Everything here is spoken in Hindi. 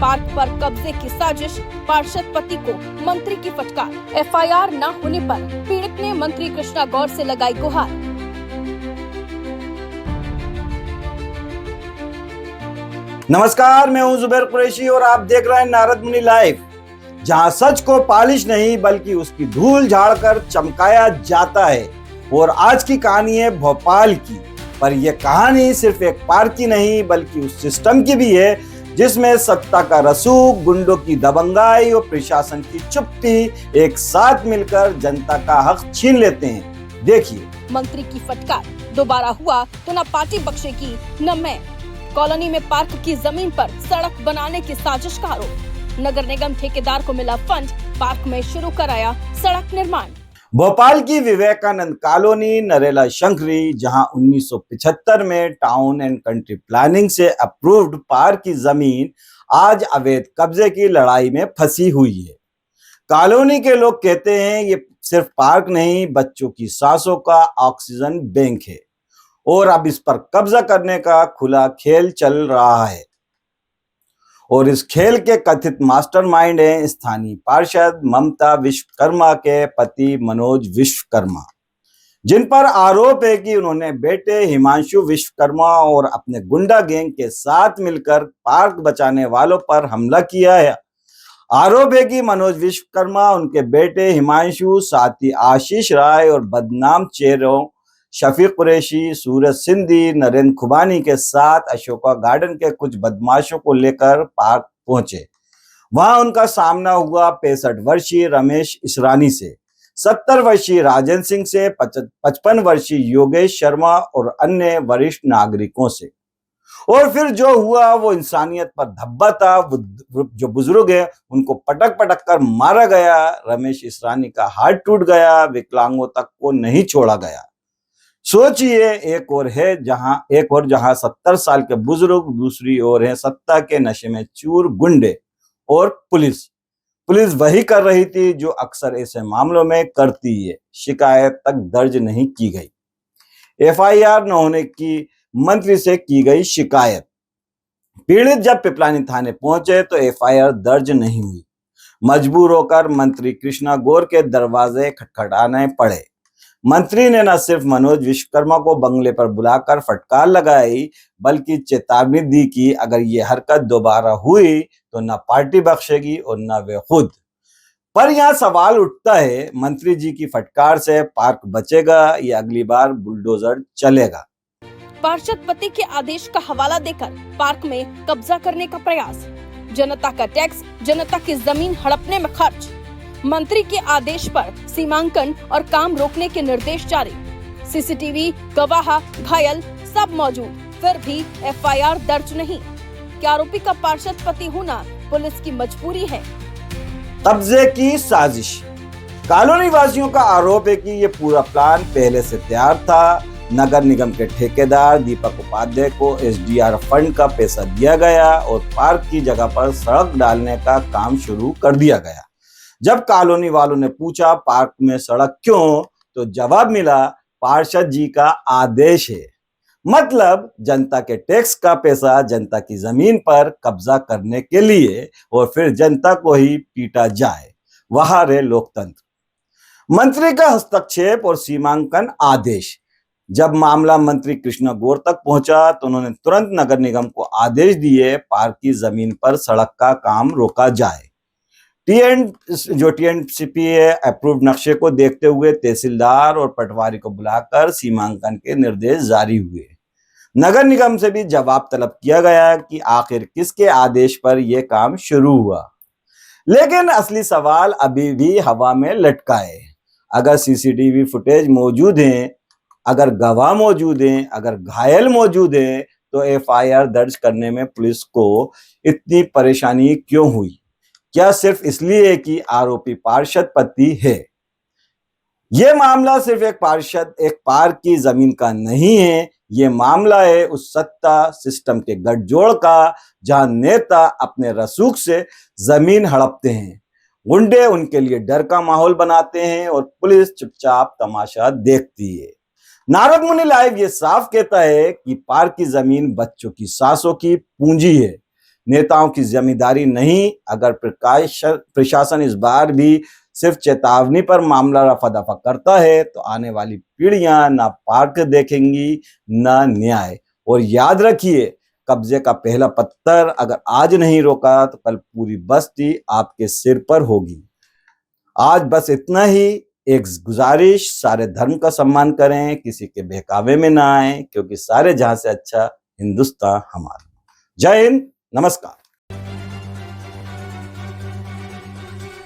पार्क पर कब्जे की साजिश, पार्षद पति को मंत्री की फटकार। एफआईआर न होने पर पीड़ित ने मंत्री कृष्णा गौर से लगाई गुहार। नमस्कार, मैं हूं जुबैर कुरैशी और आप देख रहे हैं नारद मुनि लाइव, जहां सच को पालिश नहीं बल्कि उसकी धूल झाड़कर चमकाया जाता है। और आज की कहानी है भोपाल की, पर यह कहानी सिर्फ एक पार्क की नहीं बल्कि उस सिस्टम की भी है जिसमें सत्ता का रसूख, गुंडों की दबंगाई और प्रशासन की चुप्पी एक साथ मिलकर जनता का हक छीन लेते हैं। देखिए, मंत्री की फटकार, दोबारा हुआ तो न पार्टी बख्शेगी न मैं। कॉलोनी में पार्क की जमीन पर सड़क बनाने की साजिश का आरोप। नगर निगम ठेकेदार को मिला फंड, पार्क में शुरू कराया सड़क निर्माण। भोपाल की विवेकानंद कॉलोनी नरेला शंकरी, जहां 1975 में टाउन एंड कंट्री प्लानिंग से अप्रूव्ड पार्क की जमीन आज अवैध कब्जे की लड़ाई में फंसी हुई है। कॉलोनी के लोग कहते हैं ये सिर्फ पार्क नहीं, बच्चों की सांसों का ऑक्सीजन बैंक है और अब इस पर कब्जा करने का खुला खेल चल रहा है। और इस खेल के कथित मास्टरमाइंड हैं स्थानीय पार्षद ममता विश्वकर्मा के पति मनोज विश्वकर्मा, जिन पर आरोप है कि उन्होंने बेटे हिमांशु विश्वकर्मा और अपने गुंडा गैंग के साथ मिलकर पार्क बचाने वालों पर हमला किया है। आरोप है कि मनोज विश्वकर्मा उनके बेटे हिमांशु, साथी आशीष राय और बदनाम चेहरों शफीक कुरैशी, सूरज सिंधी, नरेंद्र खुबानी के साथ अशोका गार्डन के कुछ बदमाशों को लेकर पार्क पहुंचे। वहां उनका सामना हुआ 65 वर्षीय रमेश इसरानी से, 70 वर्षीय राजेंद्र सिंह से, 55 वर्षीय योगेश शर्मा और अन्य वरिष्ठ नागरिकों से। और फिर जो हुआ वो इंसानियत पर धब्बा था। जो बुजुर्ग है उनको पटक पटक कर मारा गया। रमेश इसरानी का हाथ टूट गया, विकलांगों तक को नहीं छोड़ा गया। सोचिए, एक और जहां 70 साल के बुजुर्ग, दूसरी ओर है सत्ता के नशे में चूर गुंडे और पुलिस वही कर रही थी जो अक्सर ऐसे मामलों में करती है। शिकायत तक दर्ज नहीं की गई। एफआईआर न होने की मंत्री से की गई शिकायत। पीड़ित जब पिपलानी थाने पहुंचे तो एफआईआर दर्ज नहीं हुई। मजबूर होकर मंत्री कृष्णा गौर के दरवाजे खटखटाने पड़े। मंत्री ने न सिर्फ मनोज विश्वकर्मा को बंगले पर बुलाकर फटकार लगाई बल्कि चेतावनी दी कि अगर ये हरकत दोबारा हुई तो न पार्टी बख्शेगी और न वे खुद। पर यहाँ सवाल उठता है, मंत्री जी की फटकार से पार्क बचेगा या अगली बार बुलडोजर चलेगा? पार्षद पति के आदेश का हवाला देकर पार्क में कब्जा करने का प्रयास। जनता का टैक्स, जनता की जमीन हड़पने में खर्च। मंत्री के आदेश पर सीमांकन और काम रोकने के निर्देश जारी। सीसीटीवी, गवाह, घायल सब मौजूद, फिर भी एफआईआर दर्ज नहीं। क्या आरोपी का पार्षद पति होना पुलिस की मजबूरी है? कब्जे की साजिश। कॉलोनी वासियों का आरोप है कि ये पूरा प्लान पहले से तैयार था। नगर निगम के ठेकेदार दीपक उपाध्याय को एसडीआर फंड का पैसा दिया गया और पार्क की जगह पर सड़क डालने का काम शुरू कर दिया गया। जब कॉलोनी वालों ने पूछा पार्क में सड़क क्यों, तो जवाब मिला पार्षद जी का आदेश है। मतलब जनता के टैक्स का पैसा जनता की जमीन पर कब्जा करने के लिए और फिर जनता को ही पीटा जाए। वहां रहे लोकतंत्र। मंत्री का हस्तक्षेप और सीमांकन आदेश। जब मामला मंत्री कृष्णा गौर तक पहुंचा तो उन्होंने तुरंत नगर निगम को आदेश दिए पार्क की जमीन पर सड़क का काम रोका जाए। टीएनसीपी अप्रूव्ड नक्शे को देखते हुए तहसीलदार और पटवारी को बुलाकर सीमांकन के निर्देश जारी हुए। नगर निगम से भी जवाब तलब किया गया कि आखिर किसके आदेश पर यह काम शुरू हुआ। लेकिन असली सवाल अभी भी हवा में लटका है। अगर सीसीटीवी फुटेज मौजूद है, अगर गवाह मौजूद हैं, अगर घायल मौजूद हैं, तो एफआईआर दर्ज करने में पुलिस को इतनी परेशानी क्यों हुई? क्या सिर्फ इसलिए कि आरोपी पार्षद पति है? यह मामला सिर्फ एक पार्क की जमीन का नहीं है। यह मामला है उस सत्ता सिस्टम के गठजोड़ का, जहां नेता अपने रसूख से जमीन हड़पते हैं, गुंडे उनके लिए डर का माहौल बनाते हैं और पुलिस चुपचाप तमाशा देखती है। नारद मुनि लाइव ये साफ कहता है कि पार्क की जमीन बच्चों की सांसों की पूंजी है। नेताओं की जिम्मेदारी नहीं। अगर प्रशासन इस बार भी सिर्फ चेतावनी पर मामला रफा दफा करता है तो आने वाली पीढ़ियां ना पार्क देखेंगी ना न्याय। और याद रखिए, कब्जे का पहला पत्थर अगर आज नहीं रोका तो कल पूरी बस्ती आपके सिर पर होगी। आज बस इतना ही। एक गुजारिश, सारे धर्म का सम्मान करें, किसी के बहकावे में ना आए, क्योंकि सारे जहां से अच्छा हिंदुस्तान हमारा। जय हिंद, नमस्कार।